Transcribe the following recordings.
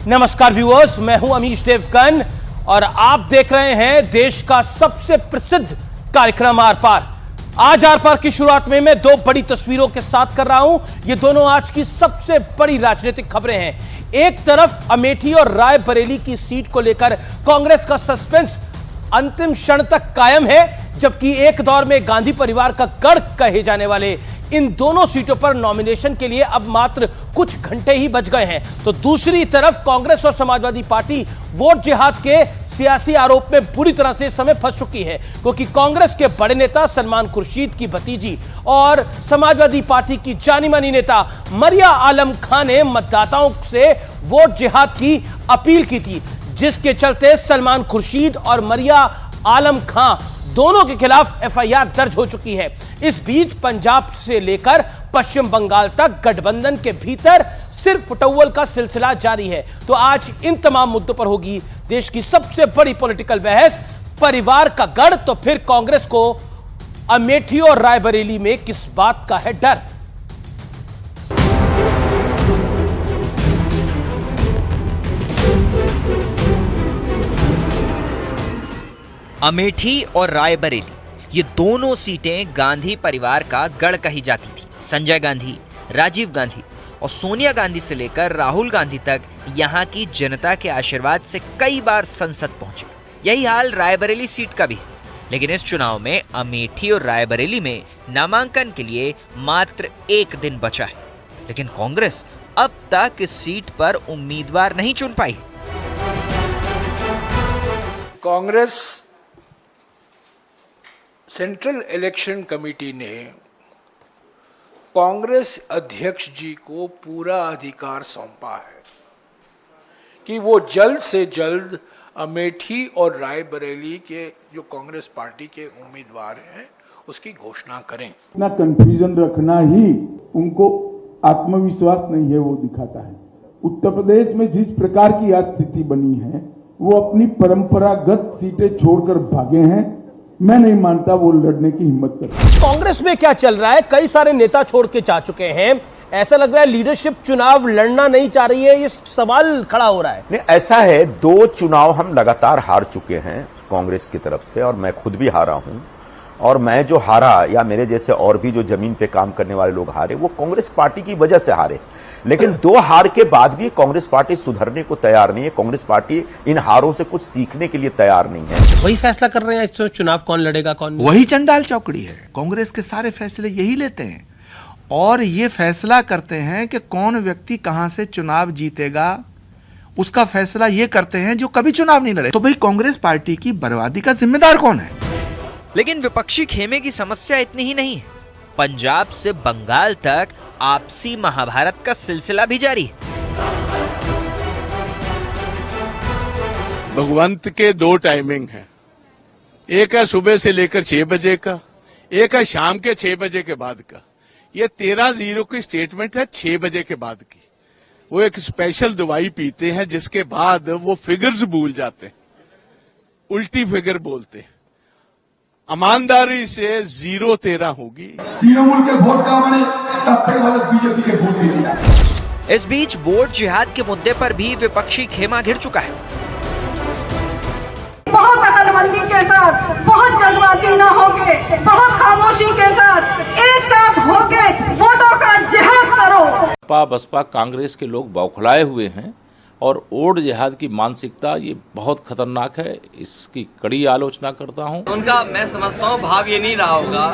नमस्कार व्यूअर्स, मैं हूं अमीश देवगन और आप देख रहे हैं देश का सबसे प्रसिद्ध कार्यक्रम आर पार। आज आर पार की शुरुआत में मैं दो बड़ी तस्वीरों के साथ कर रहा हूं। ये दोनों आज की सबसे बड़ी राजनीतिक खबरें हैं। एक तरफ अमेठी और रायबरेली की सीट को लेकर कांग्रेस का सस्पेंस अंतिम क्षण तक कायम है, जबकि एक दौर में गांधी परिवार का गढ़ कहे जाने वाले इन दोनों सीटों पर नॉमिनेशन के लिए अब मात्र कुछ घंटे ही बच गए हैं। तो दूसरी तरफ कांग्रेस और समाजवादी पार्टी वोट जिहाद के सियासी आरोप में बुरी तरह से इस समय फंस चुकी है, क्योंकि कांग्रेस के बड़े नेता सलमान खुर्शीद की भतीजी और समाजवादी पार्टी की जानी मानी नेता मरिया आलम खान ने मतदाताओं से वोट जिहाद की अपील की थी, जिसके चलते सलमान खुर्शीद और मरिया आलम खान दोनों के खिलाफ एफआईआर दर्ज हो चुकी है। इस बीच पंजाब से लेकर पश्चिम बंगाल तक गठबंधन के भीतर सिर्फ फुटौल का सिलसिला जारी है। तो आज इन तमाम मुद्दों पर होगी देश की सबसे बड़ी पॉलिटिकल बहस। परिवार का गढ़ तो फिर कांग्रेस को अमेठी और रायबरेली में किस बात का है डर? अमेठी और रायबरेली, ये दोनों सीटें गांधी परिवार का गढ़ कही जाती थी। संजय गांधी, राजीव गांधी और सोनिया गांधी से लेकर राहुल गांधी तक यहां की जनता के आशीर्वाद से कई बार संसद पहुंचे। यही हाल रायबरेली सीट का भी है। लेकिन इस चुनाव में अमेठी और रायबरेली में नामांकन के लिए मात्र एक दिन बचा है, लेकिन कांग्रेस अब तक इस सीट पर उम्मीदवार नहीं चुन पाई। कांग्रेस सेंट्रल इलेक्शन कमेटी ने कांग्रेस अध्यक्ष जी को पूरा अधिकार सौंपा है कि वो जल्द से जल्द अमेठी और रायबरेली के जो कांग्रेस पार्टी के उम्मीदवार हैं उसकी घोषणा करें। इतना कंफ्यूजन रखना ही उनको आत्मविश्वास नहीं है, वो दिखाता है। उत्तर प्रदेश में जिस प्रकार की आज स्थिति बनी है, वो अपनी परंपरागत सीटें छोड़कर भागे हैं। मैं नहीं मानता वो लड़ने की हिम्मत करते। कांग्रेस में क्या चल रहा है? कई सारे नेता छोड़ के जा चुके हैं। ऐसा लग रहा है लीडरशिप चुनाव लड़ना नहीं चाह रही है। ये सवाल खड़ा हो रहा है। नहीं, ऐसा है, दो चुनाव हम लगातार हार चुके हैं कांग्रेस की तरफ से, और मैं खुद भी हारा हूं। और मैं जो हारा, या मेरे जैसे और भी जो जमीन पे काम करने वाले लोग हारे, वो कांग्रेस पार्टी की वजह से हारे। लेकिन दो हार के बाद भी कांग्रेस पार्टी सुधरने को तैयार नहीं है। कांग्रेस पार्टी इन हारों से कुछ सीखने के लिए तैयार नहीं है। वही फैसला कर रहे हैं इस चुनाव, कौन लड़ेगा कौन नहीं। वही चंडाल चौकड़ी है। कांग्रेस के सारे फैसले यही लेते हैं और ये फैसला करते हैं कि कौन व्यक्ति कहां से चुनाव जीतेगा। उसका फैसला ये करते हैं जो कभी चुनाव नहीं लड़े। तो भाई कांग्रेस पार्टी की बर्बादी का जिम्मेदार कौन है? लेकिन विपक्षी खेमे की समस्या इतनी ही नहीं है। पंजाब से बंगाल तक आपसी महाभारत का सिलसिला भी जारी है। भगवंत के दो टाइमिंग है, एक है सुबह से लेकर 6 बजे का, एक है शाम के 6 बजे के बाद का। ये 13-0 की स्टेटमेंट है 6 बजे के बाद की। वो एक स्पेशल दवाई पीते हैं जिसके बाद वो फिगर्स भूल जाते हैं, उल्टी फिगर बोलते हैं। ईमानदारी से 0-13 होगी। तृणमूल के वोट का मैंने वाले बीजेपी के वोट दे दिया। इस बीच वोट जिहाद के मुद्दे पर भी विपक्षी खेमा घिर चुका है। बहुत अकलमंदी के साथ, बहुत जज्बाती न होके, बहुत खामोशी के साथ एक साथ होके वोटों का जिहाद करो। बसपा कांग्रेस के लोग बौखलाए हुए हैं और वोट जिहाद की मानसिकता ये बहुत खतरनाक है। इसकी कड़ी आलोचना करता हूं। उनका मैं समझता हूं भाव ये नहीं रहा होगा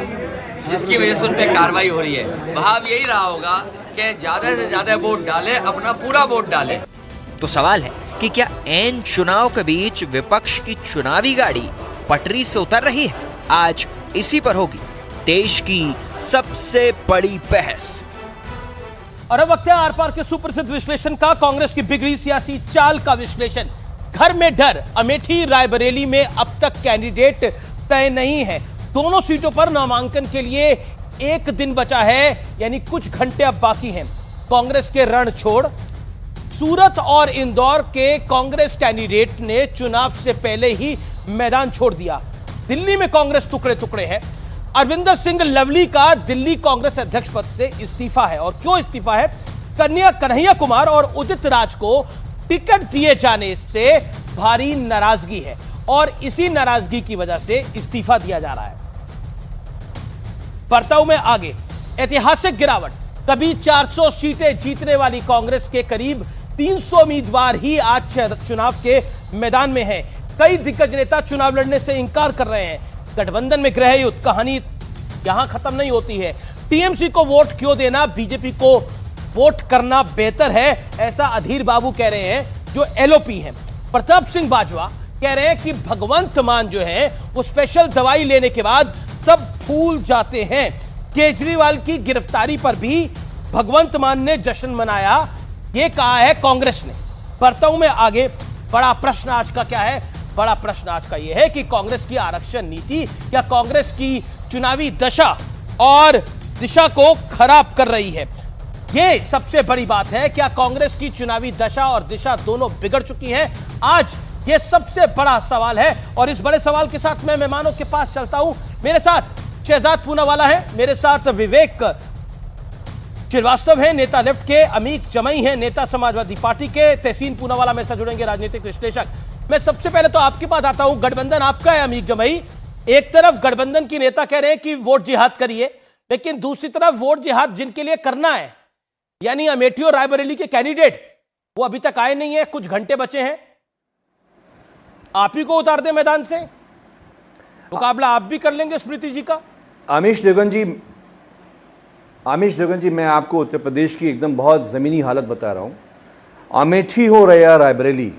जिसकी वजह से उन पे कार्रवाई हो रही है। भाव यही रहा होगा कि ज्यादा से ज्यादा वोट डालें, अपना पूरा वोट डालें। तो सवाल है कि क्या ऐन चुनाव के बीच विपक्ष की चुनावी गाड़ी पटरी से उतर रही है? आज इसी पर होगी देश की सबसे बड़ी बहस। और अब वक्त है आर पार के सुप्रसिद्ध विश्लेषण का, कांग्रेस की बिगड़ी सियासी चाल का विश्लेषण। घर में डर, अमेठी रायबरेली में अब तक कैंडिडेट तय नहीं है। दोनों सीटों पर नामांकन के लिए एक दिन बचा है, यानी कुछ घंटे अब बाकी हैं। कांग्रेस के रण छोड़ सूरत और इंदौर के कांग्रेस कैंडिडेट ने चुनाव से पहले ही मैदान छोड़ दिया। दिल्ली में कांग्रेस टुकड़े टुकड़े है। अरविंदर सिंह लवली का दिल्ली कांग्रेस अध्यक्ष पद से इस्तीफा है। और क्यों इस्तीफा है? कन्हैया कुमार और उदित राज को टिकट दिए जाने से भारी नाराजगी है और इसी नाराजगी की वजह से इस्तीफा दिया जा रहा है। बढ़ता हूं मैं आगे। ऐतिहासिक गिरावट, कभी 400 सीटें जीतने वाली कांग्रेस के करीब 300 उम्मीदवार ही आज चुनाव के मैदान में हैं। कई दिग्गज नेता चुनाव लड़ने से इंकार कर रहे हैं। गठबंधन में गृह युद्ध कहानी यहां खत्म नहीं होती है। टीएमसी को वोट क्यों देना, बीजेपी को वोट करना बेहतर है, ऐसा अधीर बाबू कह रहे हैं जो एलओपी हैं। प्रताप सिंह बाजवा कह रहे हैं कि भगवंत मान जो है वो स्पेशल दवाई लेने के बाद सब भूल जाते हैं। केजरीवाल की गिरफ्तारी पर भी भगवंत मान ने जश्न मनाया, यह कहा है कांग्रेस ने। बढ़ता हूं मैं आगे। बड़ा प्रश्न आज का क्या है? बड़ा प्रश्न आज का यह है कि कांग्रेस की आरक्षण नीति या कांग्रेस की चुनावी दशा और दिशा को खराब कर रही है। यह सबसे बड़ी बात है। क्या कांग्रेस की चुनावी दशा और दिशा दोनों बिगड़ चुकी है? आज यह सबसे बड़ा सवाल है और इस बड़े सवाल के साथ मैं मेहमानों के पास चलता हूं। मेरे साथ शहजाद पूनावाला है, मेरे साथ विवेक श्रीवास्तव है, नेता लेफ्ट के, अमीक जमई है, नेता समाजवादी पार्टी के, तहसीन पूनावाला मेरे साथ जुड़ेंगे, राजनीतिक विश्लेषक। मैं सबसे पहले तो आपके पास आता हूं। गठबंधन आपका है अमीक जमई। एक तरफ गठबंधन की नेता कह रहे हैं कि वोट जिहाद करिए, लेकिन दूसरी तरफ वोट जिहाद जिनके लिए करना है, यानी अमेठी और रायबरेली के कैंडिडेट, वो अभी तक आए नहीं है, कुछ घंटे बचे हैं। आप ही को उतार दे मैदान से, मुकाबला आप भी कर लेंगे स्मृति जी का। आमिश देवगन जी, मैं आपको उत्तर प्रदेश की एकदम बहुत ज़मीनी हालत बता रहा हूँ। अमेठी हो या रायबरेली,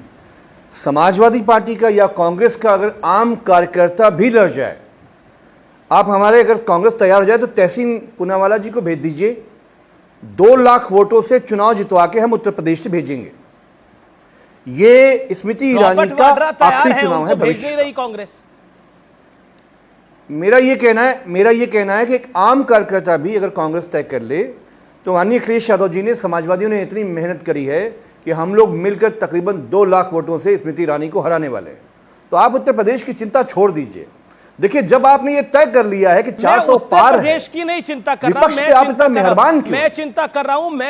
समाजवादी पार्टी का या कांग्रेस का अगर आम कार्यकर्ता भी लड़ जाए, आप हमारे अगर कांग्रेस तैयार हो जाए तो तहसीन पूनावाला जी को भेज दीजिए। 2 लाख वोटों से चुनाव जितवा के हम उत्तर प्रदेश से भेजेंगे। ये स्मृति ईरानी का आखिरी चुनाव है भविष्य का। कांग्रेस मेरा ये कहना है कि एक आम कार्यकर्ता भी अगर कांग्रेस तय कर ले तो माननीय अखिलेश यादव जी ने, समाजवादियों ने इतनी मेहनत करी है कि हम लोग मिलकर तकरीबन 2 लाख वोटों से स्मृति ईरानी को हराने वाले हैं। तो आप उत्तर प्रदेश की चिंता छोड़ दीजिए। देखिए, जब आपने ये तय कर लिया है कि 400 पार है, प्रदेश की नहीं चिंता कर रहा, मैं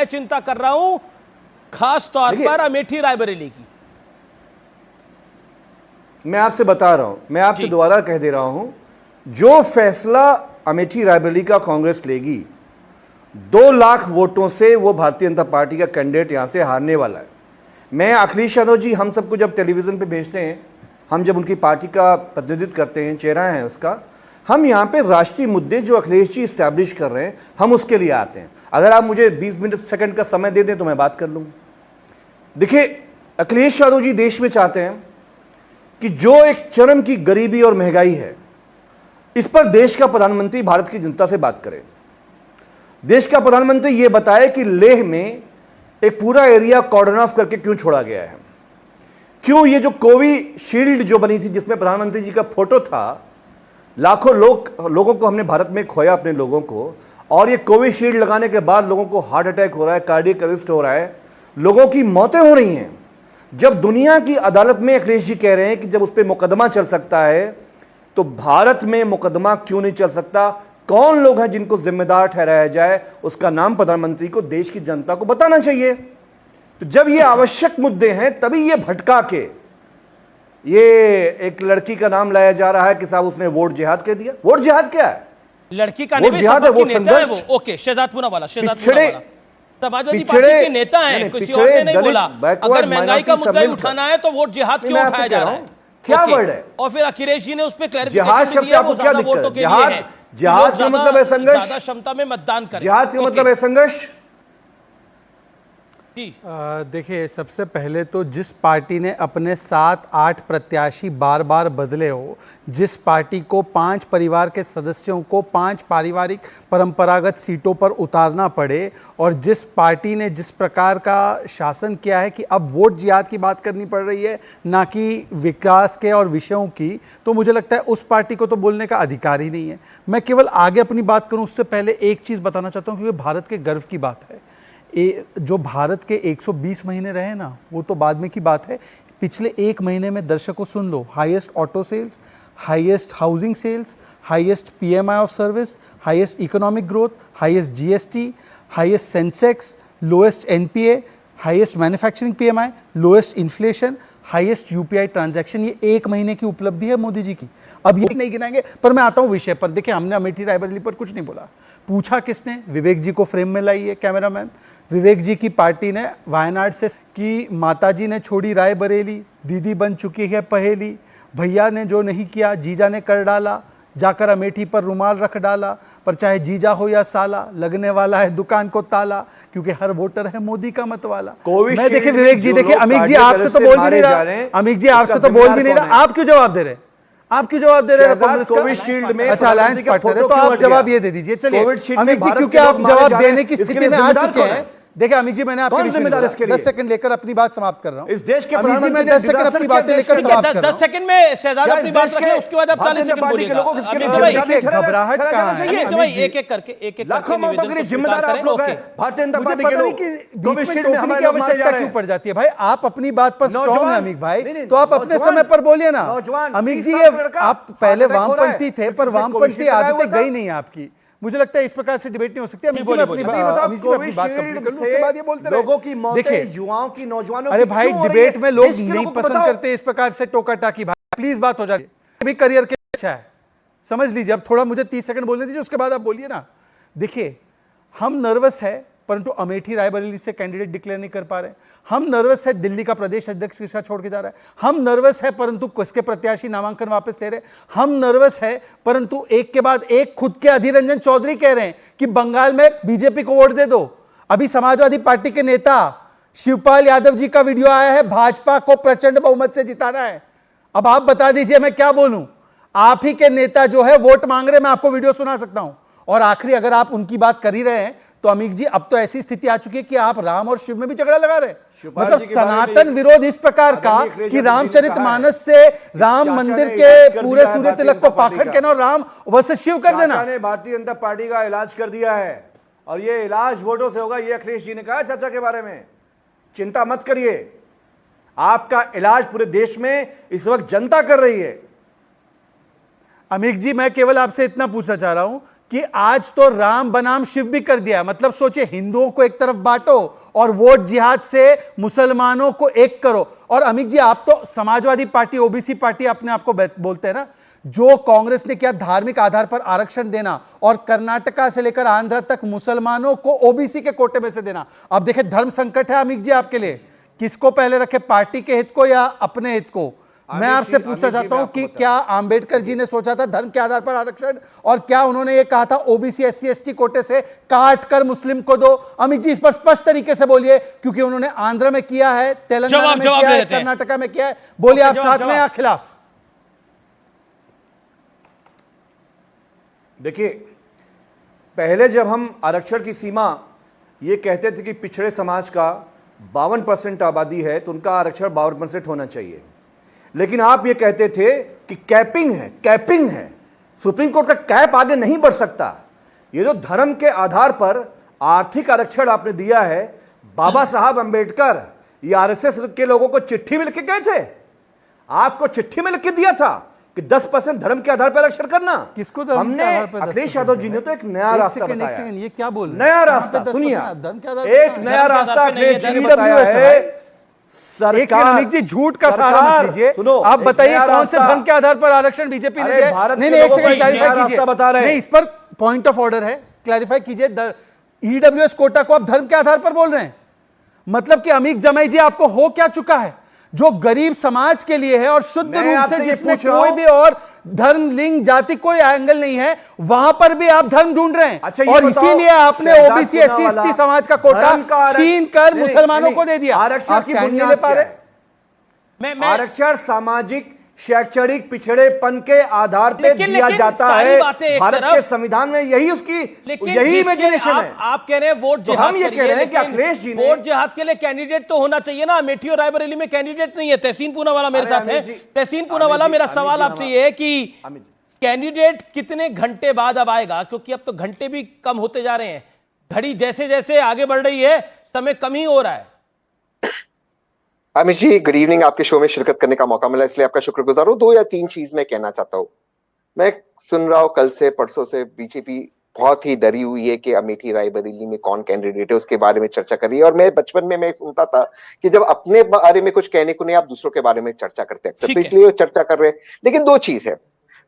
चिंता कर रहा हूं खास तौर पर अमेठी रायबरेली की। मैं आपसे बता रहा हूं, मैं आपसे दोबारा कह दे रहा हूं, जो फैसला अमेठी रायबरेली का कांग्रेस लेगी, 2 लाख वोटों से वो भारतीय जनता पार्टी का कैंडिडेट यहां से हारने वाला है। मैं अखिलेश यादव जी, हम सबको जब टेलीविजन पे भेजते हैं, हम जब उनकी पार्टी का प्रतिनिधित्व करते हैं, चेहरा है उसका, हम यहाँ पे राष्ट्रीय मुद्दे जो अखिलेश जी इस्टेब्लिश कर रहे हैं, हम उसके लिए आते हैं। अगर आप मुझे 20 सेकंड का समय दे दें तो मैं बात कर लूँगा। देखिए, अखिलेश यादव जी देश में चाहते हैं कि जो एक चरम की गरीबी और महंगाई है, इस पर देश का प्रधानमंत्री भारत की जनता से बात करे। देश का प्रधानमंत्री यह बताए कि लेह में एक पूरा एरिया कॉर्डन ऑफ करके क्यों छोड़ा गया है, क्यों ये जो कोविशील्ड जो बनी थी जिसमें प्रधानमंत्री जी का फोटो था, लाखों लोगों को हमने भारत में खोया, अपने लोगों को, और ये कोविशील्ड लगाने के बाद लोगों को हार्ट अटैक हो रहा है, कार्डियक अरेस्ट हो रहा है, लोगों की मौतें हो रही हैं। जब दुनिया की अदालत में अखिलेश जी कह रहे हैं कि जब उस पर मुकदमा चल सकता है, तो भारत में मुकदमा क्यों नहीं चल सकता? कौन लोग हैं जिनको जिम्मेदार ठहराया जाए, उसका नाम प्रधानमंत्री को, देश की जनता को बताना चाहिए। तो जब ये आवश्यक मुद्दे हैं, तभी ये भटका के ये एक लड़की का नाम लाया जा रहा है कि साहब उसने वोट जिहाद कह दिया। वोट जिहाद क्या है? लड़की का नहीं, जिहाद है, वोट संघर्ष। वो ओके, शहजाद पूनावाला समाजवादी पार्टी के नेता हैं, किसी और ने नहीं बोला। अगर महंगाई का मुद्दा उठाना है तो वोट जिहाद क्यों उठाया जा रहा है? क्या वर्ड है? और फिर अखिलेश जी ने उस पर क्लैरिफिकेशन दिया, वो ज्यादा वोटों के लिए है। जिहाद का मतलब है संघर्ष, ज्यादा क्षमता में मतदान करें। जिहाद का मतलब है संघर्ष। देखिए, सबसे पहले तो जिस पार्टी ने अपने 7-8 प्रत्याशी बार बार बदले हो, जिस पार्टी को 5 परिवार के सदस्यों को 5 पारिवारिक परंपरागत सीटों पर उतारना पड़े, और जिस पार्टी ने जिस प्रकार का शासन किया है कि अब वोट जिहाद की बात करनी पड़ रही है, ना कि विकास के और विषयों की, तो मुझे लगता है उस पार्टी को तो बोलने का अधिकार ही नहीं है। मैं केवल आगे अपनी बात करूं उससे पहले एक चीज़ बताना चाहता हूं, क्योंकि भारत के गर्व की बात है। जो भारत के 120 महीने रहे ना, वो तो बाद में की बात है। पिछले 1 महीने में दर्शकों सुन लो, highest auto sales, highest housing sales, highest PMI of service, highest economic growth, highest GST, highest Sensex, lowest NPA, highest manufacturing PMI, lowest inflation, highest UPI transaction, ये एक महीने की उपलब्धि है मोदी जी की। अब ये नहीं गिनाएंगे, पर मैं आता हूं विषय पर। देखिए, हमने अमेठी रायबरेली पर कुछ नहीं बोला। पूछा किसने? विवेक जी को फ्रेम में लाइए कैमरामैन। विवेक जी की पार्टी ने वायनाड से कि माताजी ने छोड़ी रायबरेली, दीदी बन चुकी है पहेली, भैया ने जो नहीं किया जीजा ने कर डाला, जाकर अमेठी पर रुमाल रख डाला, पर चाहे जीजा हो या साला लगने वाला है दुकान को ताला, क्योंकि हर वोटर है मोदी का मत वाला। मैं देखिए विवेक जी, देखिए अमित जी आपसे तो बोल भी नहीं रहा, अमित जी आपसे तो बोल भी नहीं रहा, आप क्यों जवाब दे रहे? आप क्यों जवाब दे रहे हैं कांग्रेस का? कोविशील्ड में अच्छा, अलायंस पार्टनर है तो आप जवाब ये दे दीजिए। चलिए अमित जी, क्योंकि आप जवाब देने की स्थिति में आ चुके हैं। देखिए अमित जी, मैंने आपके बीच में 10 सेकंड लेकर अपनी बात समाप्त कर रहा हूं। इस देश के अमित जी, मैं 10 सेकंड अपनी बातें लेकर समाप्त कर रहा हूं। 10 सेकंड में शहजाद अपनी बात रखें, उसके बाद आप 40 सेकंड बोलिएगा। देखिए घबराहट कहां है? अमित भाई एक एक करके निवेदन को जिम्मेदार आप लोग हैं भारतीय जनता पार्टी के लोग। बीच में टोकने की आवश्यकता क्यों पड़ जाती है भाई? आप अपनी बात पर स्ट्रांग है अमित भाई, तो आप अपने समय पर बोलिए ना। अमित जी, ये आप पहले वामपंथी थे, पर वामपंथी आदतें गई नहीं आपकी। मुझे लगता है इस प्रकार से डिबेट नहीं हो सकती। अमित जी, मैं अपनी बात कंप्लीट कर लूं, उसके बाद ये बोलते रहे। लोगों की मौतें, देखिए युवाओं की, नौजवानों की, अरे भाई, डिबेट में लोग नहीं पसंद करते इस प्रकार से टोका टाकी। भाई प्लीज बात हो जाए, अभी करियर के अच्छा है, समझ लीजिए। अब थोड़ा मुझे 30 सेकंड बोलने दीजिए, उसके बाद आप बोलिए ना। देखिए, हम नर्वस है परंतु अमेठी रायबरेली से कैंडिडेट डिक्लेयर नहीं कर पा रहे। हम नर्वस है दिल्ली का प्रदेश अध्यक्ष किसका छोड़ के जा रहा है। हम नर्वस है परंतु किसके प्रत्याशी नामांकन वापस ले रहे। हम नर्वस है परंतु एक के बाद एक खुद के अधीर रंजन चौधरी कह रहे हैं कि बंगाल में बीजेपी को वोट दे दो। अभी समाजवादी पार्टी के नेता शिवपाल यादव जी का वीडियो आया है, भाजपा को प्रचंड बहुमत से जिताना है। अब आप बता दीजिए मैं क्या बोलूं? आप ही के नेता जो है वोट मांग रहे, मैं आपको वीडियो सुना सकता हूं। और आखिरी, अगर आप उनकी बात कर ही रहे हैं तो अमित जी, अब तो ऐसी स्थिति आ चुकी है कि आप राम और शिव में भी झगड़ा लगा रहे हैं। मतलब सनातन विरोध इस प्रकार का कि रामचरितमानस से राम मंदिर के पूरे सूर्य तिलक को पाखंड कहना और राम वर्सेस शिव कर देना। भारतीय जनता पार्टी का इलाज कर दिया है और ये इलाज वोटों से होगा, ये अखिलेश जी ने कहा चाचा के बारे में। चिंता मत करिए, आपका इलाज पूरे देश में इस वक्त जनता कर रही है। अमित जी, मैं केवल आपसे इतना पूछना चाह रहा हूं कि आज तो राम बनाम शिव भी कर दिया। मतलब सोचिए, हिंदुओं को एक तरफ बांटो और वोट जिहाद से मुसलमानों को एक करो। और अमित जी, आप तो समाजवादी पार्टी, ओबीसी पार्टी अपने आप को बोलते हैं ना। जो कांग्रेस ने किया धार्मिक आधार पर आरक्षण देना और कर्नाटका से लेकर आंध्र तक मुसलमानों को ओबीसी के कोटे में से देना। अब देखिए, धर्म संकट है अमित जी आपके लिए, किसको पहले रखे, पार्टी के हित को या अपने हित को? मैं आपसे पूछना चाहता हूं कि क्या आंबेडकर जी ने सोचा था धर्म के आधार पर आरक्षण, और क्या उन्होंने ये कहा था ओबीसी एससी एसटी कोटे से काट कर मुस्लिम को दो? अमित जी, इस पर स्पष्ट तरीके से बोलिए, क्योंकि उन्होंने आंध्र में किया है, तेलंगाना में किया है, कर्नाटका में किया है। बोलिए, आप साथ में या खिलाफ? देखिए, पहले जब हम आरक्षण की सीमा ये कहते थे कि पिछड़े समाज का 52% आबादी है तो उनका आरक्षण 52% होना चाहिए, लेकिन आप ये कहते थे कि कैपिंग है। सुप्रीम कोर्ट का कैप आगे नहीं बढ़ सकता। ये जो धर्म के आधार पर आर्थिक आरक्षण आपने दिया है, बाबा साहब अंबेडकर ये आरएसएस के लोगों को चिट्ठी में लिख के गए थे। आपको चिट्ठी में लिख के दिया था कि 10% धर्म के आधार पर आरक्षण करना। किसको? हमने, अखिलेश यादव जी ने तो एक नया रास्ता बताया। ये क्या बोल रहे हैं? नया रास्ता सुनिए, एक नया रास्ता अखिलेश जी ने बताया है। एक सेकंड अमित जी, झूठ का सहारा मत लीजिए। आप बताइए कौन से धर्म के आधार पर आरक्षण बीजेपी ने दिया? नहीं, एक सेकंड क्लैरिफाई कीजिए। नहीं, इस पर पॉइंट ऑफ ऑर्डर है, क्लैरिफाई कीजिए। ईडब्ल्यूएस कोटा को आप धर्म के आधार पर बोल रहे हैं, मतलब कि अमित जमाई जी, आपको हो क्या चुका है? जो गरीब समाज के लिए है और शुद्ध रूप से जिसमें कोई भी और धर्म, लिंग, जाति कोई एंगल नहीं है, वहां पर भी आप धर्म ढूंढ रहे हैं। अच्छा, और इसीलिए आपने ओबीसी एससी एसटी समाज का कोटा छीन कर मुसलमानों को दे दिया। आरक्षण की बुनियाद क्या है? आरक्षण सामाजिक शैक्षणिक पिछड़ेपन के आधार पे दिया जाता है। भारत के संविधान में यही उसकी यही इमेजिनेशन है। आप कह रहे हैं वोट जिहाद, हम ये कह रहे हैं कि अखिलेश जी ने वोट जिहाद के लिए कैंडिडेट तो होना चाहिए ना। अमेठी और रायबरेली में कैंडिडेट नहीं है। तहसीन पूनावाला मेरे साथ है। तहसीन पूनावाला, मेरा सवाल आपसे ये है कि कैंडिडेट कितने घंटे बाद अब आएगा? क्योंकि अब तो घंटे भी कम होते जा रहे हैं, घड़ी जैसे जैसे आगे बढ़ रही है समय कम ही हो रहा है। Amit ji, good evening. आपके शो में शिरकत करने का मौका मिला, इसलिए आपका शुक्रगुजार हूँ। 2 या 3 चीज मैं कहना चाहता हूँ। मैं सुन रहा हूँ कल से परसों से बीजेपी बहुत ही डरी हुई है कि अमेठी रायबरेली में कौन कैंडिडेट है, उसके बारे में चर्चा कर रही है। और मैं बचपन में मैं सुनता था कि जब अपने बारे में कुछ कहने को नहीं, आप दूसरों के बारे में चर्चा करते हैं अक्सर, तो इसलिए वो चर्चा कर रहे हैं। लेकिन दो चीज है,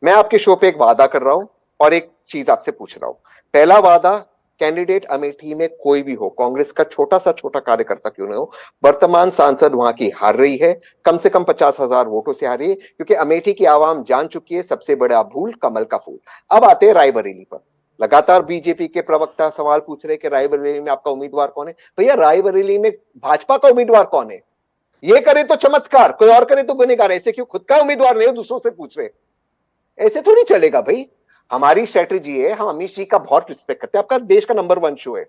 मैं आपके शो पे एक वादा कर रहा हूं और एक चीज आपसे पूछ रहा हूं। पहला वादा, कैंडिडेट अमेठी में कोई भी हो, कांग्रेस का छोटा सा छोटा कार्यकर्ता क्यों नहीं हो, वर्तमान सांसद वहां की हार रही है, कम से कम 50,000 वोटों से हारी है, क्योंकि अमेठी की आवाम जान चुकी है सबसे बड़ा भूल कमल का फूल। अब आते हैं रायबरेली पर। लगातार बीजेपी के प्रवक्ता सवाल पूछ रहे कि रायबरेली में आपका उम्मीदवार कौन है। भैया, रायबरेली में भाजपा का उम्मीदवार कौन है? ये करे तो चमत्कार, कोई और करे तो गुनहगार। ऐसे क्यों खुद का उम्मीदवार नहीं हो दूसरों से पूछ रहे? ऐसे थोड़ी चलेगा भाई। हमारी स्ट्रेटेजी है, हम अमित जी का बहुत रिस्पेक्ट करते हैं, आपका देश का नंबर 1 शो है,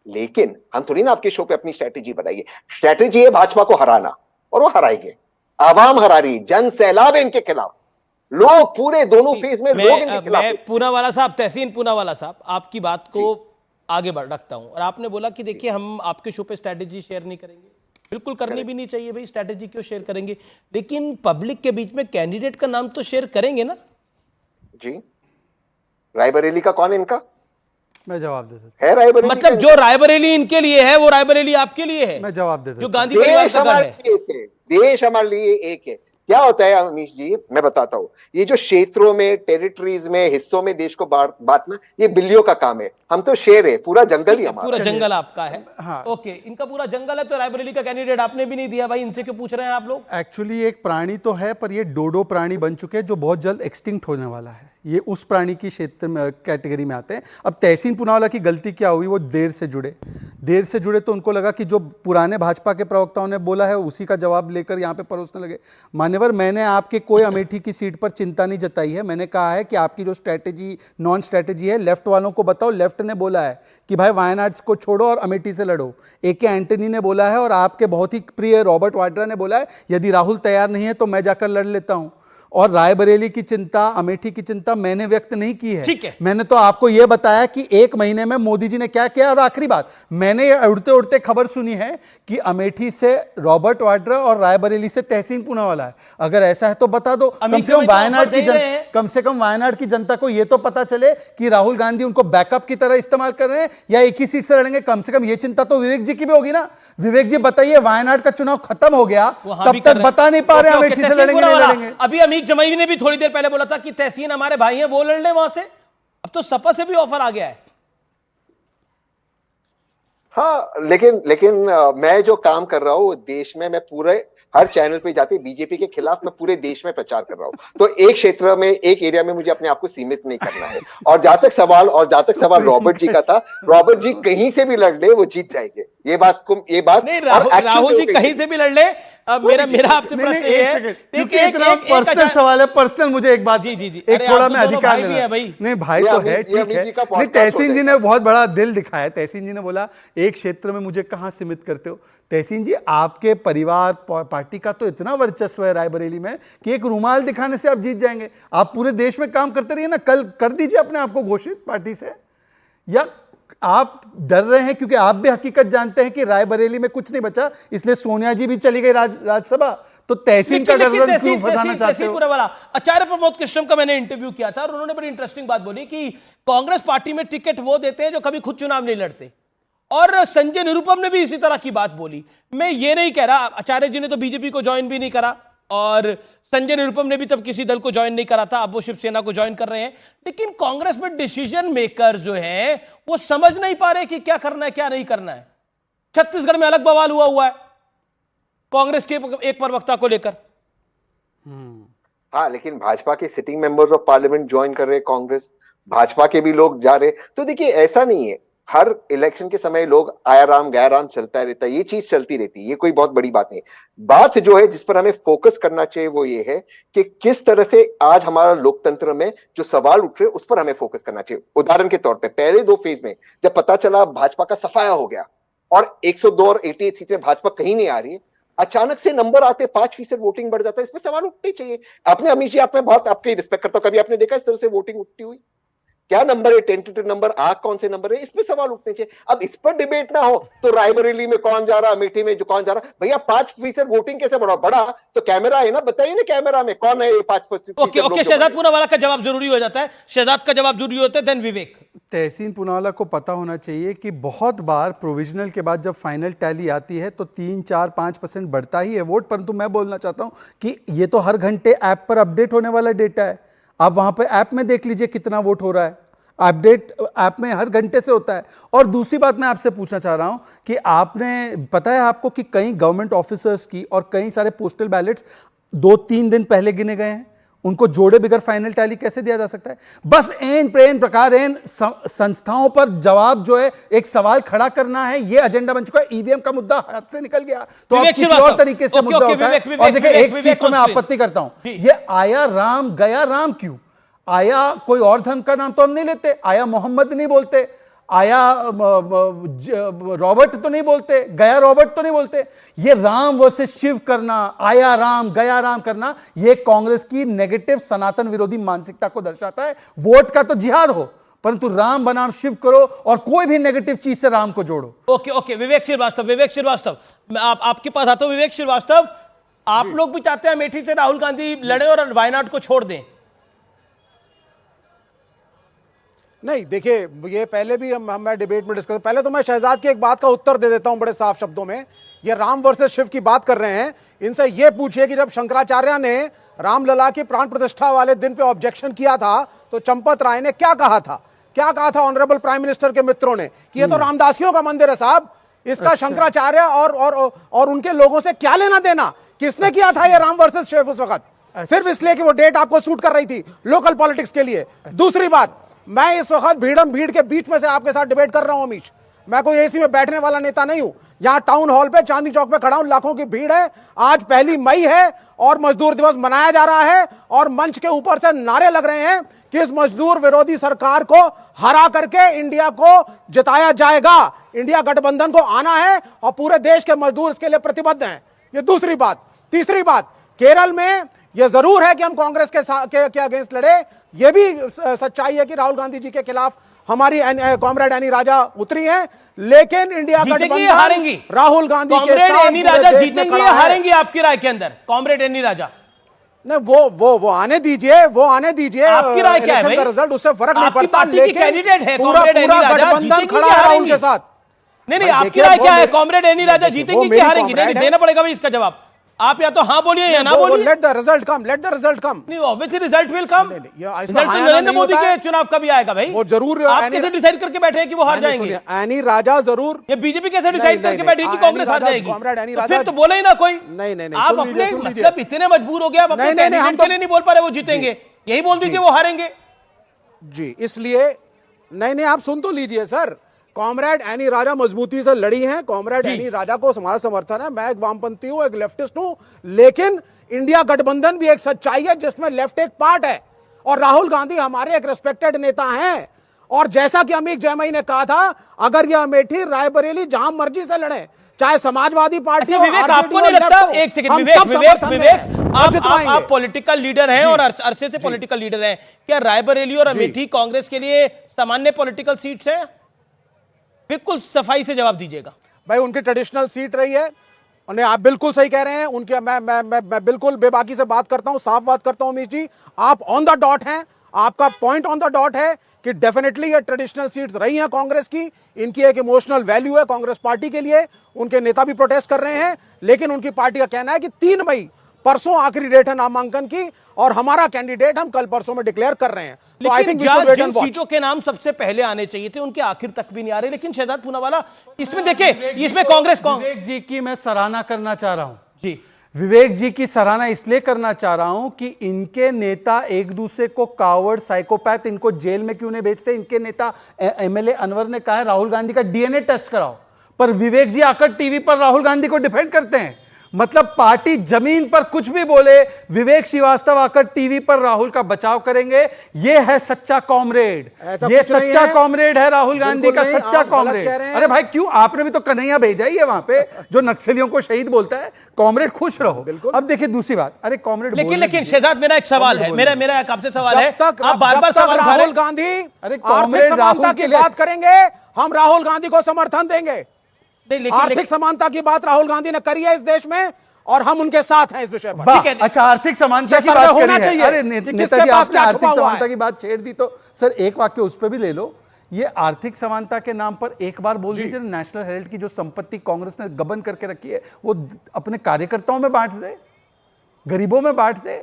लेकिन हम थोड़ी ना आपके शो पे अपनी स्ट्रेटेजी बनाइए। स्ट्रेटेजी है भाजपा को हराना, और वो हराएंगे। आवाम हरा रही, जन सैलाब है इनके खिलाफ, लोग पूरे दोनों फेज में लोग इनके खिलाफ। मैं पूनावाला साहब, तहसीन पूनावाला साहब, आपकी बात को आगे बढ़ रखता हूं। और आपने बोला कि देखिए हम आपके शो पे स्ट्रेटेजी शेयर नहीं करेंगे, बिल्कुल करनी भी नहीं चाहिए भाई, स्ट्रेटेजी क्यों शेयर करेंगे, लेकिन पब्लिक के बीच में कैंडिडेट का नाम तो शेयर करेंगे ना जी। रायबरेली का कौन है इनका? मैं जवाब दे सकता है रायबरेली, मतलब जो रायबरेली इनके लिए है वो रायबरेली आपके लिए है। मैं जवाब दे सकता जो गांधी परिवार का घर है। देश हमारे लिए एक है। क्या होता है अमीश जी, मैं बताता हूं, ये जो क्षेत्रों में, टेरिटरीज में, हिस्सों में देश को बांटना, ये बिल्लियों का काम है। हम तो शेर है, पूरा जंगल ही हमारा, पूरा जंगल आपका है। हाँ। ओके, इनका पूरा जंगल है, तो रायबरेली का कैंडिडेट आपने भी नहीं दिया भाई, इनसे क्यों पूछ रहे हैं आप लोग? एक्चुअली एक प्राणी तो है, पर ये डोडो प्राणी बन चुके हैं जो बहुत जल्द एक्सटिंक्ट होने वाला है। ये उस प्राणी की क्षेत्र में कैटेगरी में आते हैं। अब तहसीन पूनावाला की गलती क्या हुई, वो देर से जुड़े तो उनको लगा कि जो पुराने भाजपा के प्रवक्ताओं ने बोला है उसी का जवाब लेकर यहाँ पे परोसने लगे। मान्यवर, मैंने आपके कोई अमेठी की सीट पर चिंता नहीं जताई है। मैंने कहा है कि आपकी जो स्ट्रैटेजी, नॉन स्ट्रैटेजी है, लेफ्ट वालों को बताओ। लेफ्ट ने बोला है कि भाई वायनाड को छोड़ो और अमेठी से लड़ो। AK एंटनी ने बोला है, और आपके बहुत ही प्रिय रॉबर्ट वाड्रा ने बोला है यदि राहुल तैयार नहीं है तो मैं जाकर लड़ लेता हूं। और रायबरेली की चिंता, अमेठी की चिंता मैंने व्यक्त नहीं की है। ठीक है। मैंने तो आपको यह बताया कि 1 महीने में मोदी जी ने क्या किया। और आखिरी बात, मैंने ये उड़ते उड़ते खबर सुनी है कि अमेठी से रॉबर्ट वाड्रा और रायबरेली से तहसीन पूनावाला है। अगर ऐसा है तो बता दो, कम से कम वायनाड की जनता को यह तो पता चले कि राहुल गांधी उनको बैकअप की तरह इस्तेमाल कर रहे हैं या एक ही सीट से लड़ेंगे। कम से कम यह चिंता तो विवेक जी की भी होगी ना। विवेक जी बताइए, वायनाड का चुनाव खत्म हो गया, तब तक बता नहीं पा रहे अमेठी से लड़ेंगे नहीं लड़ेंगे। अभी जमाई ने भी थोड़ी देर पहले बोला था कि तहसीन हमारे भाई हैं, वो लड़ ले वहां से। अब तो सपा से भी ऑफर आ गया है। हाँ, लेकिन मैं जो काम कर रहा हूं देश में, मैं पूरे हर चैनल पे जाते बीजेपी के खिलाफ मैं पूरे देश में प्रचार कर रहा हूं। तो एक क्षेत्र में, एक एरिया में मुझे अपने आप को सीमित नहीं करना है। और जहां तक सवाल रॉबर्ट जी का था, रॉबर्ट जी कहीं से भी लड़ ले वो जीत जाएंगे। ये बात नहीं, राहुल जी कहीं से भी लड़ ले। मेरा आपसे प्रश्न है, पर्सनल सवाल है, पर्सनल मुझे एक बात, जी एक थोड़ा मैं अधिकार लेना। भाई नहीं भाई तो है, ठीक है। नहीं, तहसीन जी ने बहुत बड़ा दिल दिखाया। तहसीन जी ने बोला एक क्षेत्र में मुझे कहां सीमित करते हो। तहसीन जी, आपके परिवार पार्टी का तो इतना वर्चस्व है रायबरेली में कि एक रुमाल दिखाने से आप जीत जाएंगे। आप पूरे देश में काम करते रहिए ना, कल कर दीजिए अपने आप को घोषित पार्टी से। या आप डर रहे हैं क्योंकि आप भी हकीकत जानते हैं कि रायबरेली में कुछ नहीं बचा, इसलिए सोनिया जी भी चली गई राज्यसभा। तो तहसीन का गर्दन क्यों फंसाना चाहते हो? आचार्य प्रमोद कृष्णम का मैंने इंटरव्यू किया था और उन्होंने बड़ी इंटरेस्टिंग बात बोली कि कांग्रेस पार्टी में टिकट वो देते हैं जो कभी खुद चुनाव नहीं लड़ते। और संजय निरुपम ने भी इसी तरह की बात बोली। मैं ये नहीं कह रहा, आचार्य जी ने तो बीजेपी को ज्वाइन भी नहीं करा और संजय निरुपम ने भी तब किसी दल को ज्वाइन नहीं करा था, अब वो शिवसेना को ज्वाइन कर रहे हैं। लेकिन कांग्रेस में डिसीजन मेकर जो हैं वो समझ नहीं पा रहे कि क्या करना है क्या नहीं करना है। छत्तीसगढ़ में अलग बवाल हुआ है कांग्रेस के एक प्रवक्ता को लेकर। हाँ, लेकिन भाजपा के sitting members of parliament join कर रहे हैं कांग्रेस, भाजपा के भी लोग जा रहे। तो देखिए, ऐसा नहीं है, हर इलेक्शन के समय लोग आयाराम गैराम चलता रहता है, ये चीज चलती रहती है, ये कोई बहुत बड़ी बात नहीं। बात जो है जिस पर हमें फोकस करना चाहिए वो ये है कि किस तरह से आज हमारा लोकतंत्र में जो सवाल उठ रहे हैं उस पर हमें फोकस करना चाहिए। उदाहरण के तौर पे पहले 2 फेज में जब पता चला भाजपा का सफाया हो गया और 102 और 88 सीट में भाजपा कहीं नहीं आ रही है, अचानक से नंबर आते 5% वोटिंग बढ़ जाता है, इसमें सवाल उठने चाहिए। आपने अमीश जी, आप में बहुत आपकी रिस्पेक्ट करता हूं, कभी आपने देखा इस तरह से वोटिंग उठती हुई? क्या नंबर है, टेंटेटिव नंबर, आग कौन से नंबर है, इस पे सवाल उठने चाहिए। अब इस पर डिबेट ना हो तो रायबरेली में कौन जा रहा, अमेठी में जो कौन जा रहा, भैया 5% वोटिंग कैसे बढ़ा तो कैमरा है ना, बताइए ना कैमरा में कौन है ये 5%। ओके, शहजाद पूनावाला का जवाब जरूरी हो जाता है, शहजाद का जवाब जरूरी होता है, देन विवेक। तहसीन पूनावाला को पता होना चाहिए कि बहुत बार प्रोविजनल के बाद जब फाइनल टैली आती है तो 3-4-5% बढ़ता ही है वोट, परंतु मैं बोलना चाहता हूं कि ये तो हर घंटे ऐप पर अपडेट होने वाला डेटा है। आप वहां पर ऐप में देख लीजिए कितना वोट हो रहा है, अपडेट ऐप में हर घंटे से होता है। और दूसरी बात मैं आपसे पूछना चाह रहा हूं कि आपने, पता है आपको कि कई गवर्नमेंट ऑफिसर्स की और कई सारे पोस्टल बैलेट्स 2-3 दिन पहले गिने गए हैं, उनको जोड़े बगैर फाइनल टैली कैसे दिया जा सकता है? बस एन प्रेन प्रकार इन संस्थाओं पर जवाब जो है एक सवाल खड़ा करना है, यह एजेंडा बन चुका है। ईवीएम का मुद्दा हाथ से निकल गया तो अब किसी और तरीके से मुद्दा होता है। और देखिए एक चीज को मैं आपत्ति करता हूं, ये आया राम गया राम क्यों? आया कोई और धर्म का नाम तो हम नहीं लेते, आया मोहम्मद नहीं बोलते, आया रॉबर्ट तो नहीं बोलते, गया रॉबर्ट तो नहीं बोलते। ये राम वर्सेस शिव करना, आया राम गया राम करना, ये कांग्रेस की नेगेटिव सनातन विरोधी मानसिकता को दर्शाता है। वोट का तो जिहाद हो, परंतु राम बनाम शिव करो और कोई भी नेगेटिव चीज से राम को जोड़ो। ओके, विवेक श्रीवास्तव, आपके पास आता हूं। विवेक श्रीवास्तव, आप लोग भी चाहते हैं अमेठी से राहुल गांधी लड़े और वायनाड को छोड़ दें? नहीं, देखिए ये पहले भी मैं डिबेट में डिस्कस, पहले तो मैं शहजाद की एक बात का उत्तर दे देता हूं बड़े साफ शब्दों में। ये राम वर्सेस शिव की बात कर रहे हैं, इनसे ये पूछिए कि जब शंकराचार्य ने रामलला की प्राण प्रतिष्ठा वाले दिन पे ऑब्जेक्शन किया था तो चंपत राय ने क्या कहा था ऑनरेबल प्राइम मिनिस्टर के मित्रों ने कि ये तो रामदासियों का मंदिर है साहब, इसका शंकराचार्य और उनके लोगों से क्या लेना देना? किसने किया था ये राम वर्सेस शिव उस वक्त? सिर्फ इसलिए कि वो डेट आपको सूट कर रही थी लोकल पॉलिटिक्स के लिए। दूसरी बात, मैं इस वक्त भीड़ के बीच में से आपके साथ डिबेट कर रहा हूं अमीश, मैं कोई एसी में बैठने वाला नेता नहीं हूं। यहां टाउन हॉल पे चांदनी चौक पे खड़ा हूं, लाखों की भीड़ है। आज 1 मई है और मजदूर दिवस मनाया जा रहा है और मंच के ऊपर से नारे लग रहे हैं कि इस मजदूर विरोधी सरकार को हरा करके इंडिया को जिताया जाएगा, इंडिया गठबंधन को आना है और पूरे देश के मजदूर इसके लिए प्रतिबद्ध हैं। ये दूसरी बात। तीसरी बात, केरल में यह जरूर है कि हम कांग्रेस के अगेंस्ट लड़े, यह भी सच्चाई है कि राहुल गांधी जी के खिलाफ हमारी कॉमरेड एनी राजा उतरी हैं, लेकिन इंडिया गठबंधन हारेंगी। राहुल गांधी के साथ एनी राजा जीतेंगी या हारेंगी आपकी राय के अंदर? कॉमरेड एनी राजा नहीं, वो आने दीजिए, आपकी राय क्या है भाई? रिजल्ट उससे फर्क नहीं पड़ता, लेकिन कैंडिडेट है कॉमरेड एनी राजा, जीतेंगी या हारेंगी उनके साथ? नहीं, आपकी राय क्या है? कॉमरेड एनी राजा जीतेंगी कि हारेंगी? नहीं, देना पड़ेगा भाई इसका जवाब। आप या तो हाँ बोलिए या ना बोलिए। लेट द रिजल्ट कम। नहीं, obviously result will come. Result तो नरेंद्र मोदी के चुनाव का भी आएगा भाई। वो जरूर। आप कैसे डिसाइड करके बैठे हैं कि वो हार जाएंगे? एनी राजा जरूर। ये बीजेपी कैसे डिसाइड करके बैठी कि कांग्रेस हार जाएगी? तो फिर तो बोले ही ना कोई। नहीं, आप अपने मतलब इतने मजबूर हो गए, आप अपने कैंडिडेट के लिए नहीं बोल पा रहे वो जीतेंगे, यही बोल दीजिए वो हारेंगे जी। इसलिए नहीं, आप सुन तो लीजिए सर, कॉमरेड एनी राजा मजबूती से लड़ी हैं, कॉमरेड एनी राजा को हमारा समर्थन है। मैं एक वामपंथी हूं, एक लेफ्टिस्ट हूं, लेकिन इंडिया गठबंधन भी एक सच्चाई है जिसमें लेफ्ट एक पार्ट है और राहुल गांधी हमारे एक रिस्पेक्टेड नेता हैं। और जैसा कि अमीक जयमई ने कहा था, अगर यह अमेठी रायबरेली जहां मर्जी से लड़े, चाहे समाजवादी पार्टी। विवेक, आपको नहीं लगता? एक सेकंड विवेक, आप पॉलिटिकल लीडर हैं और अरसे से पॉलिटिकल लीडर हैं, क्या रायबरेली और अमेठी कांग्रेस के लिए सामान्य पॉलिटिकल सीट्स है? बिल्कुल सफाई से जवाब दीजिएगा भाई। उनकी ट्रेडिशनल सीट रही है, उन्हें आप बिल्कुल सही कह रहे हैं। उनके मैं बिल्कुल बेबाकी से बात करता हूं, साफ बात करता हूं अमीश जी, आप ऑन द डॉट हैं, आपका पॉइंट ऑन द डॉट है कि डेफिनेटली ये ट्रेडिशनल सीट्स रही हैं कांग्रेस की, इनकी एक इमोशनल वैल्यू है कांग्रेस पार्टी के लिए। उनके नेता भी प्रोटेस्ट कर रहे हैं, लेकिन उनकी पार्टी का कहना है कि 3 मई परसों आखिरी डेट है नामांकन की और हमारा कैंडिडेट हम कल परसों में डिक्लेयर कर रहे हैं। तो आई थिंक जिन सीटों के नाम सबसे पहले आने चाहिए थे उनके आखिर तक भी नहीं आ रहे। लेकिन शहजाद पूनावाला, इसमें देखिए, इसमें कांग्रेस विवेक जी की मैं सराहना करना चाह रहा हूं जी। विवेक जी की सराहना इसलिए करना चाह रहा हूं कि इनके नेता एक दूसरे को कावर्ड, साइकोपैथ, इनको जेल में क्यों नहीं भेजते? इनके नेता एमएलए अनवर ने कहा है राहुल गांधी का डीएनए टेस्ट कराओ, पर विवेक जी आकर टीवी पर राहुल गांधी को डिफेंड करते हैं। मतलब पार्टी जमीन पर कुछ भी बोले, विवेक श्रीवास्तव आकर टीवी पर राहुल का बचाव करेंगे। ये है सच्चा कॉमरेड, ये सच्चा कॉमरेड है राहुल गांधी का, सच्चा कॉमरेड। अरे भाई क्यों, आपने भी तो कन्हैया भेजा ही है वहां पे जो नक्सलियों को शहीद बोलता है। कॉमरेड खुश रहो। अब देखिए दूसरी बात, अरे कॉमरेड लेकिन शहजाद मेरा एक सवाल है, मेरा एक आपसे सवाल है, आप बार-बार सवाल उठा रहे हैं। राहुल गांधी अरे कॉमरेड राहुल की बात करेंगे, हम राहुल गांधी को समर्थन देंगे। आर्थिक समानता की बात राहुल गांधी ने करी है इस देश में और हम उनके साथ हैं इस विषय पर। अच्छा, आर्थिक समानता की बात करी है। अरे नेताजी, आपने आर्थिक समानता की बात छेड़ दी तो सर एक वाक्य उस पर भी ले लो। ये आर्थिक समानता के नाम पर एक बार बोल दीजिए, नेशनल हेरिटेज की जो संपत्ति कांग्रेस ने गबन करके रखी है वो अपने कार्यकर्ताओं में बांट दे, गरीबों में बांट दे,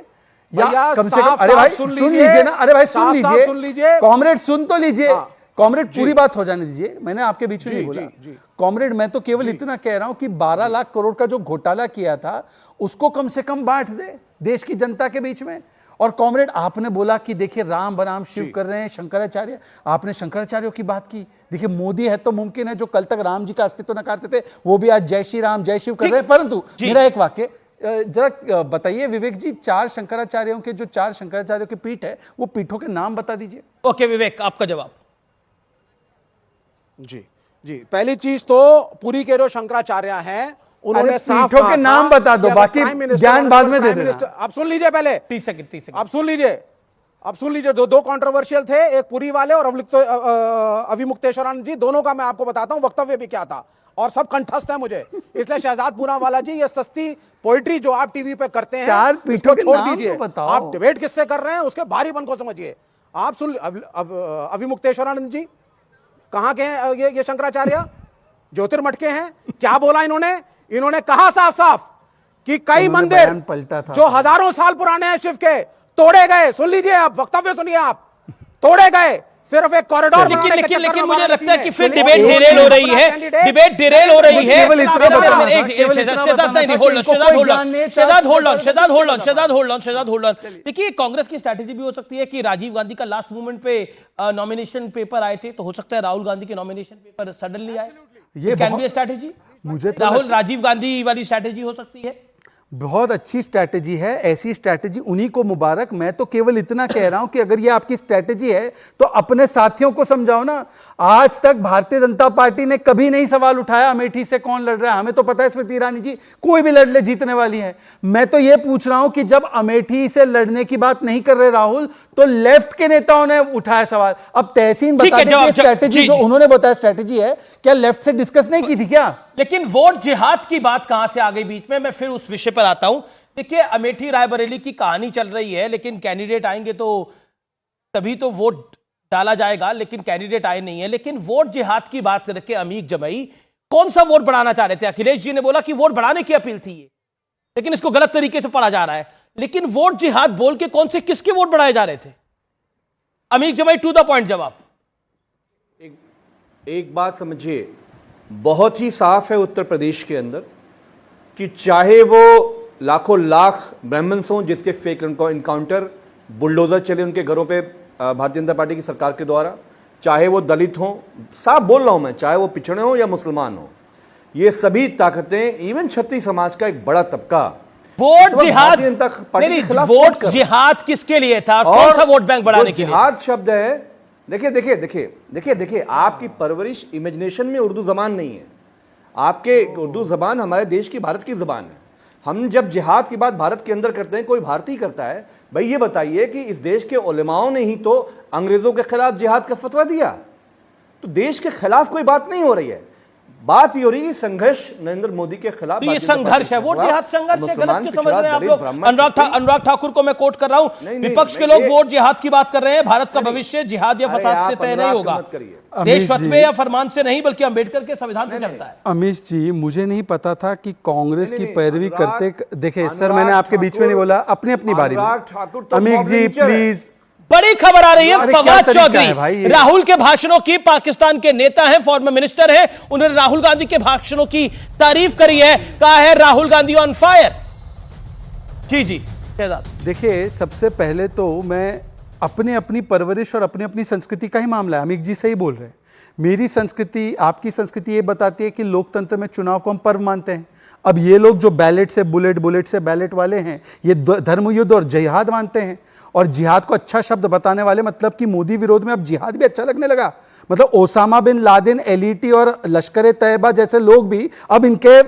या कम से कम। अरे भाई सुन लीजिए ना, अरे भाई सुन लीजिए, कॉमरेड सुन तो लीजिए। कॉमरेड पूरी बात हो जाने दीजिए, मैंने आपके बीच में नहीं बोला। कॉमरेड मैं तो केवल इतना कह रहा हूं कि 12 लाख करोड़ का जो घोटाला किया था उसको कम से कम बांट दे देश की जनता के बीच में। और कॉमरेड आपने बोला कि देखिए राम बनाम शिव कर रहे हैं शंकराचार्य, आपने शंकराचार्यों की बात की। देखिए मोदी है तो मुमकिन है जो कल तक राम जी का अस्तित्व नकारते थे वो भी आज जय श्री राम जय शिव कर रहे हैं। परंतु मेरा एक वाक्य जरा बताइए विवेक जी, 4 शंकराचार्यों के जो 4 शंकराचार्यों की पीठ है वो पीठों के नाम बता दीजिए। ओके विवेक, आपका जवाब। जी पहली चीज तो पुरी के जो शंकराचार्य हैं उन्होंने पीठों के नाम बता दो, बाकी ज्ञान बाद में दे देना। आप सुन लीजिए पहले 30 सेकंड। आप सुन लीजिए दो कंट्रोवर्शियल थे, एक पुरी वाले और अभिमुक्तेश्वरानंद जी, दोनों का मैं आपको बताता हूं वक्तव्य भी क्या था और सब कंठस्थ है मुझे। इसलिए शहजाद पूनावाला जी, ये सस्ती पोइट्री जो आप टीवी पे करते हैं 4 पीठों के छोड़ नाम दीजिए। तो बताओ। आप डिबेट किससे कर रहे हैं उसके भारीपन को समझिए। आप सुन, अभिमुक्तेश्वरानंद जी कहां के हैं ये शंकराचार्य? ज्योतिर्मठ के हैं। क्या बोला इन्होंने कहा साफ साफ कि कई मंदिर जो हजारों साल पुराने हैं शिव के तोड़े गए। सुन लीजिए, आप वक्तव्य सुनिए, आप तोड़े गए सिर्फ एक कॉरिडोर। लेकिन मुझे लगता है कि फिर डिबेट डिरेल हो रही है, डिबेट डिरेल हो रही है। देखिए कांग्रेस की स्ट्रैटेजी भी हो सकती है कि राजीव गांधी का लास्ट मोमेंट पे नॉमिनेशन पेपर आए थे, तो हो सकता है राहुल गांधी के नॉमिनेशन पेपर सडनली आए। ये कैन बी स्ट्रैटेजी। मुझे राहुल राजीव गांधी वाली स्ट्रैटेजी हो सकती है। बहुत अच्छी स्ट्रैटेजी है, ऐसी स्ट्रैटेजी उन्हीं को मुबारक। मैं तो केवल इतना कह रहा हूं कि अगर ये आपकी स्ट्रैटेजी है तो अपने साथियों को समझाओ ना। आज तक भारतीय जनता पार्टी ने कभी नहीं सवाल उठाया अमेठी से कौन लड़ रहा है। हमें तो पता है स्मृति ईरानी जी कोई भी लड़ ले जीतने वाली है। मैं तो ये पूछ रहा हूं कि जब अमेठी से लड़ने की बात नहीं कर रहे राहुल, तो लेफ्ट के नेताओं ने उठाया सवाल। अब तहसीन बता दें स्ट्रैटेजी जो उन्होंने बताया स्ट्रैटेजी है, क्या लेफ्ट से डिस्कस नहीं की थी क्या? लेकिन वोट जिहाद की बात कहां से आ गई बीच में? मैं फिर उस विषय पर आता हूं। देखिए अमेठी रायबरेली की कहानी चल रही है, लेकिन कैंडिडेट आएंगे तो तभी तो वोट डाला जाएगा, लेकिन कैंडिडेट आए नहीं है। लेकिन वोट जिहाद की बात करके अमीक जमई कौन सा वोट बढ़ाना चाह रहे थे? अखिलेश जी ने बोला कि वोट बढ़ाने की अपील थी, लेकिन इसको गलत तरीके से पढ़ा जा रहा है। लेकिन वोट जिहाद बोल के कौन से किसके वोट बढ़ाए जा रहे थे? अमीक जमई टू द पॉइंट जवाब। एक बात समझिए, बहुत ही साफ है उत्तर प्रदेश के अंदर कि चाहे वो लाखों लाख ब्राह्मण्स हों जिसके फेक इनकाउंटर बुलडोजर चले उनके घरों पे भारतीय जनता पार्टी की सरकार के द्वारा, चाहे वो दलित हों, साफ बोल रहा हूं मैं, चाहे वो पिछड़े हों या मुसलमान हों, ये सभी ताकतें, इवन क्षत्रिय समाज का एक बड़ा तबका वोट जिहाद, वोट जिहाद किसके लिए था? कौन सा वोट बैंक बढ़ाने के लिए? जिहाद शब्द है, देखिए आपकी परवरिश इमेजिनेशन में उर्दू जबान नहीं है। आपके उर्दू जबान हमारे देश की, भारत की जबान है। हम जब जिहाद की बात भारत के अंदर करते हैं, कोई भारतीय करता है, भाई ये बताइए कि इस देश के उलेमाओं ने ही तो अंग्रेजों के खिलाफ जिहाद का फतवा दिया। तो देश के खिलाफ कोई बात नहीं हो रही है, बात ये हो रही है संघर्ष नरेंद्र मोदी के खिलाफ। तो ये संघर्ष है, वोट जिहाद संघर्ष है, गलत क्यों समझ रहे हैं आप लोग? अनुराग ठाकुर को मैं कोट कर रहा हूं, विपक्ष के लोग वोट जिहाद की बात कर रहे हैं। भारत का भविष्य जिहाद या फसाद से तय नहीं होगा, देश फतवे या फरमान से नहीं, बल्कि अंबेडकर के संविधान से चलता है। अमीश जी, मुझे नहीं पता था कि कांग्रेस की पैरवी करते। देखिए सर, मैंने आपके बीच में नहीं बोला, अपनी अपनी बारी में। अमीश जी प्लीज, बड़ी खबर आ रही है, फवाद चौधरी राहुल के भाषणों की, पाकिस्तान के नेता हैं, फॉर्मर मिनिस्टर हैं, उन्होंने राहुल गांधी के भाषणों की तारीफ करी है, कहा है राहुल गांधी ऑन फायर। जी शहजाद, देखिए सबसे पहले तो मैं अपने अपनी परवरिश और अपनी अपनी संस्कृति का ही मामला है। अमित जी सही बोल रहे हैं। मेरी संस्कृति, आपकी संस्कृति ये बताती है कि लोकतंत्र में चुनाव को हम पर्व मानते हैं। अब ये लोग जो बैलेट से बुलेट, बुलेट से बैलेट वाले हैं, ये धर्मयुद्ध और जिहाद मानते हैं। और जिहाद को अच्छा शब्द बताने वाले, मतलब कि मोदी विरोध में अब जिहाद भी अच्छा लगने लगा। मतलब ओसामा बिन लादेन, एलईटी और लश्कर तैयबा जैसे लोग भी अब इनके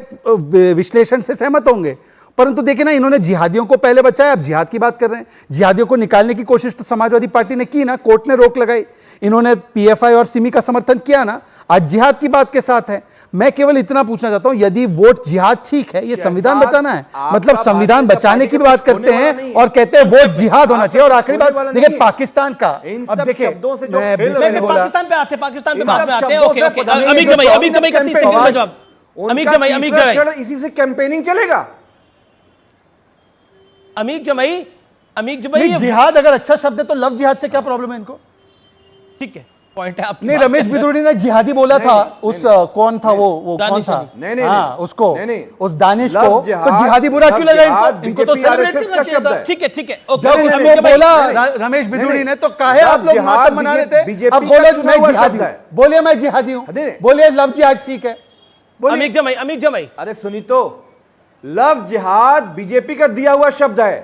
विश्लेषण से सहमत होंगे। परंतु देखिए ना, इन्होंने जिहादियों को पहले बचाया, अब जिहाद की बात कर रहे हैं। जिहादियों को निकालने की कोशिश तो समाजवादी पार्टी ने की ना, कोर्ट ने रोक लगाई। इन्होंने पीएफआई और सिमी का समर्थन किया ना, आज जिहाद की बात के साथ है। मैं केवल इतना पूछना चाहता हूं, यदि वोट जिहाद ठीक है, ये संविधान बचाना है, मतलब संविधान बचाने की बात करते हैं और कहते हैं वोट जिहाद होना चाहिए। और आखिरी बात देखिए पाकिस्तान का, अब देखिए पाकिस्तान पे आते, पाकिस्तान पे बाद में आते हैं। ओके ओके, अमित जमाई का 30 सेकंड का जवाब। अमित जमाई इसी से कैंपेनिंग चलेगा। अमित जमाई जिहाद अगर अच्छा शब्द है तो लव जिहाद से क्या प्रॉब्लम है इनको? ठीक है, पॉइंट है आपकी। नहीं, रमेश बिदुड़ी ने जिहादी बोला था, उस कौन था वो कौन था? नहीं, उसको, उस दानिश को, तो जिहादी बुरा क्यों लगा इनको? इनको तो सेलिब्रेट करना चाहिए था। ठीक है। जब उसने बोला रमेश बिदुड़ी ने, तो काहे आप लोग मातम मना रहे थे? अब बोले मैं जिहादी हूं, बोलिए मैं जिहादी हूं, बोलिए लव जिहाद ठीक है। अमित जमाई अरे सुनी तो, लव जिहाद बीजेपी का दिया हुआ शब्द है,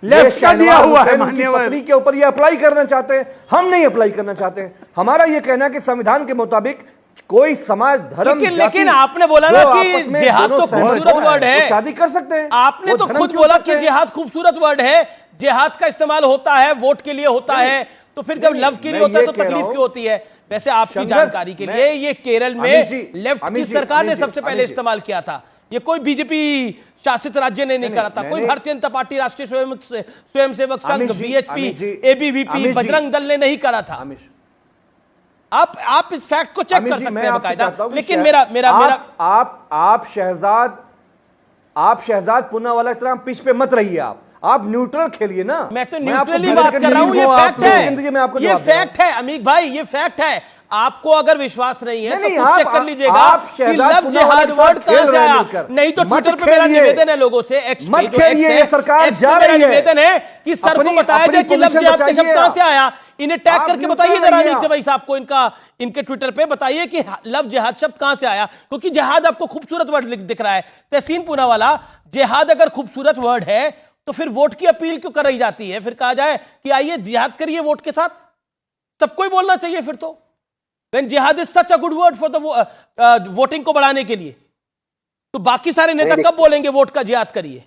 लेफ्ट का दिया हुआ है। पत्नी के ऊपर ये अप्लाई करना चाहते हैं, हम नहीं अप्लाई करना चाहते हैं। हमारा ये कहना है कि संविधान के मुताबिक कोई समाज, धर्म, लेकिन आपने बोला ना कि जिहाद तो खूबसूरत वर्ड है, शादी कर सकते हैं। आपने तो खुद बोला कि जिहाद खूबसूरत वर्ड है, जिहाद का इस्तेमाल होता है, वोट के लिए होता है, तो फिर जब लव के लिए होता है तो तकलीफ क्यों होती है? वैसे आपकी जानकारी के लिए, ये केरल में लेफ्ट की सरकार ने सबसे पहले इस्तेमाल किया था। ये कोई बीजेपी शासित राज्य ने नहीं करा था, कोई भारतीय जनता पार्टी, राष्ट्रीय स्वयंसेवक संघ, बीएचपी, एबीवीपी, बजरंग दल ने नहीं करा था। आप इस फैक्ट को चेक कर सकते हैं बकायदा। लेकिन मेरा आप शहजाद पूनावाला की तरह पिच पे मत रहिए। आप न्यूट्रल खेलिए ना। मैं तो न्यूट्रली बात कर रहा हूं, ये फैक्ट है, ये फैक्ट है अमीक भाई, ये फैक्ट है। आपको अगर विश्वास नहीं है तो खुद चेक कर लीजिएगा कि लव जिहाद वर्ड कहां से आया। नहीं तो ट्विटर पे मेरा निवेदन है लोगों से, सरकार जा रही है, निवेदन है कि सर को बताया जाए कि लव जिहाद का शब्द कहां से आया। इन्हें टैग करके बताइए जरा अमीक जमाई साहब को, इनके ट्विटर पे बताइए कि लव जिहाद शब्द कहां से आया, क्योंकि जिहाद आपको खूबसूरत वर्ड दिख रहा है। तहसीन पूनावाला, जिहाद अगर खूबसूरत वर्ड है तो फिर वोट की अपील क्यों कर रही जाती है? फिर कहा जाए कि आइए जिहाद करिए वोट के साथ, सबको ही बोलना चाहिए फिर तो। When jihad is such a good word for the voting को बढ़ाने के लिए, तो बाकी सारे नेता कब बोलेंगे वोट का जिहाद करिए?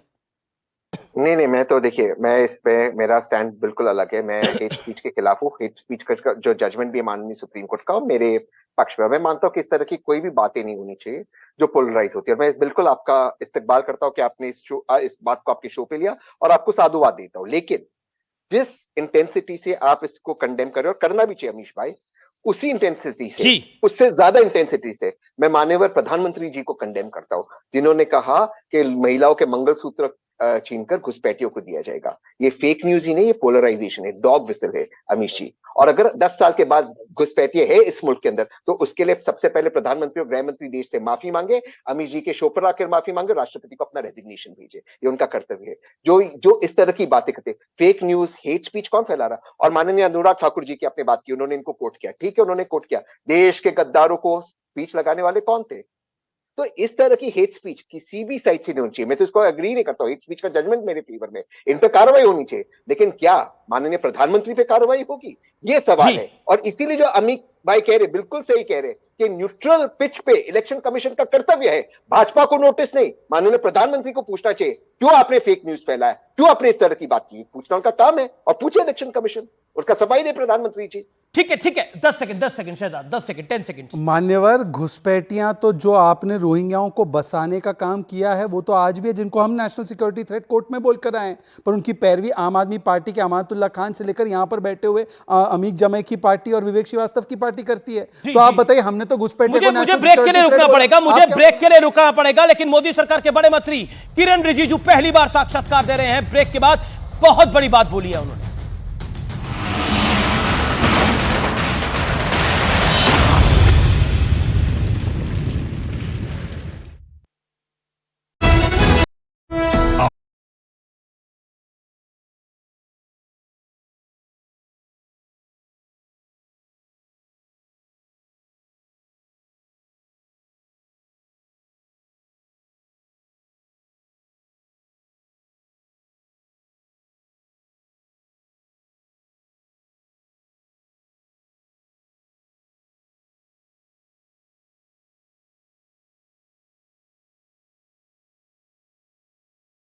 नहीं, मैं तो देखिए, मैं इस पे मेरा स्टैंड बिल्कुल अलग है। मैं हेट स्पीच के खिलाफ हूँ। हेट स्पीच का जो जजमेंट भी माननीय सुप्रीम कोर्ट का मेरे पक्ष में, मैं मानता हूँ कि इस तरह की कोई भी बातें नहीं होनी चाहिए जो पोलराइज होती है। मैं बिल्कुल आपका इस्तकबाल करता हूँ कि आपने इस बात को आपके शो पे लिया और आपको साधुवाद देता हूँ। लेकिन जिस इंटेंसिटी से आप इसको कंडेम कर रहे हो, और करना भी चाहिए अमीश भाई, उसी इंटेंसिटी से, उससे ज्यादा इंटेंसिटी से मैं माननीय प्रधानमंत्री जी को कंडेम करता हूं, जिन्होंने कहा कि महिलाओं के मंगलसूत्र छीनकर घुसपैठियों को दिया जाएगा। ये फेक न्यूज ही नहीं, ये पोलराइजेशन है, डॉग विसल है अमीश जी। और अगर 10 साल के बाद घुसपैठिए है इस मुल्क के अंदर, तो उसके लिए सबसे पहले प्रधानमंत्री और गृह मंत्री देश से माफी मांगे, अमीश जी के शो पर आकर माफी मांगे, राष्ट्रपति को अपना रेजिग्नेशन भेजे। ये उनका कर्तव्य है। जो इस तरह की बातें करते, फेक न्यूज, हेट स्पीच कौन फैला रहा? और माननीय अनुराग ठाकुर जी की आपने बात की, उन्होंने इनको कोट किया, ठीक है, उन्होंने कोट किया। देश के गद्दारों को स्पीच लगाने वाले कौन थे? तो इस तरह की हेट स्पीच किसी भी साइड से नहीं होनी चाहिए। मैं तो इसको एग्री नहीं करता हूं। हेट स्पीच का जजमेंट मेरे फेवर में, इन पे कार्रवाई होनी चाहिए। लेकिन क्या माननीय प्रधानमंत्री पे कार्रवाई होगी, ये सवाल है। और इसीलिए जो अमित भाई कह रहे, बिल्कुल सही कह रहे कि न्यूट्रल पिच पे इलेक्शन कमीशन का कर्तव्य है, भाजपा को नोटिस नहीं, माननीय प्रधानमंत्री को पूछना चाहिए क्यों आपने फेक न्यूज फैलाया, क्यों आपने इस तरह की बात की। पूछना उनका काम है और पूछे इलेक्शन कमीशन, उनका सफाई दे प्रधानमंत्री जी। ठीक है 10 सेकंड शहजाद, 10 सेकंड 10 सेकंड। मान्यवर, घुसपैठियां तो जो आपने रोहिंग्याओं को बसाने का काम किया है वो तो आज भी है, जिनको हम नेशनल सिक्योरिटी थ्रेट कोर्ट में बोलकर आए हैं, पर उनकी पैरवी आम आदमी पार्टी के अमानतुल्लाह खान से लेकर यहां पर बैठे हुए अमीक जमाई की पार्टी और विवेक श्रीवास्तव की पार्टी करती है। तो आप बताइए, हमने तो घुसपैठियों को मुझे ब्रेक के लिए रुकना पड़ेगा, लेकिन मोदी सरकार के बड़े मंत्री किरण रिजिजू पहली बार साक्षात्कार दे रहे हैं। ब्रेक के बाद बहुत बड़ी बात बोली है उन्होंने।